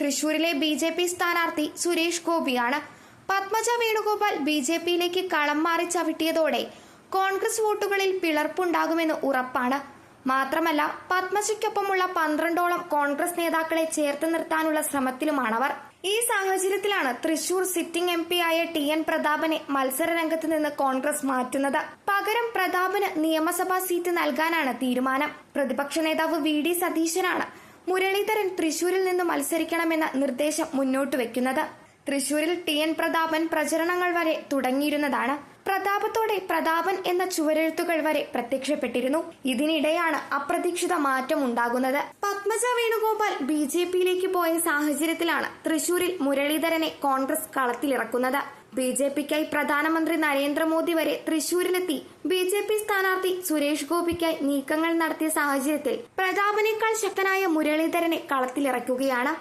തൃശൂരിലെ ബി.ജെ.പി സ്ഥാനാർത്ഥി സുരേഷ് ഗോപിയാണ്. പത്മജ വേണുഗോപാൽ ബി.ജെ.പിയിലേക്ക് കളം മാറി ചവിട്ടിയതോടെ കോൺഗ്രസ് വോട്ടുകളിൽ പിളർപ്പുണ്ടാകുമെന്ന് ഉറപ്പാണ്. മാത്രമല്ല, പത്മജയ്ക്കൊപ്പമുള്ള 12ഓളം കോൺഗ്രസ് നേതാക്കളെ ചേർത്ത് നിർത്താനുള്ള ശ്രമത്തിലുമാണവർ. ഈ സാഹചര്യത്തിലാണ് തൃശൂർ സിറ്റിംഗ് എം.പി ആയ ടി.എൻ. പ്രതാപനെ മത്സരരംഗത്ത് നിന്ന് കോൺഗ്രസ് മാറ്റുന്നത്. പകരം പ്രതാപന് നിയമസഭാ സീറ്റ് നൽകാനാണ് തീരുമാനം. പ്രതിപക്ഷ നേതാവ് വി.ഡി. സതീശനാണ് മുരളീധരൻ തൃശൂരിൽ നിന്ന് മത്സരിക്കണമെന്ന നിർദ്ദേശം മുന്നോട്ട് വെക്കുന്നത്. തൃശൂരിൽ ടി.എൻ. പ്രതാപൻ പ്രചരണങ്ങൾ വരെ തുടങ്ങിയിരുന്നതാണ്. പ്രതാപത്തോടെ പ്രതാപൻ എന്ന ചുവരെഴുത്തുകൾ വരെ പ്രത്യക്ഷപ്പെട്ടിരുന്നു. ഇതിനിടെയാണ് അപ്രതീക്ഷിത മാറ്റം ഉണ്ടാകുന്നത്. പത്മജ വേണുഗോപാൽ ബി.ജെ.പിയിലേക്ക് പോയ സാഹചര്യത്തിലാണ് തൃശൂരിൽ മുരളീധരനെ കോൺഗ്രസ് കളത്തിലിറക്കുന്നത്. ബി.ജെ.പിക്കായി പ്രധാനമന്ത്രി നരേന്ദ്രമോദി വരെ തൃശൂരിലെത്തി ബി.ജെ.പി സ്ഥാനാർത്ഥി സുരേഷ് ഗോപിക്കായി നീക്കങ്ങൾ നടത്തിയ സാഹചര്യത്തിൽ പ്രതാപനേക്കാൾ ശക്തനായ മുരളീധരനെ കളത്തിലിറക്കുകയാണ്.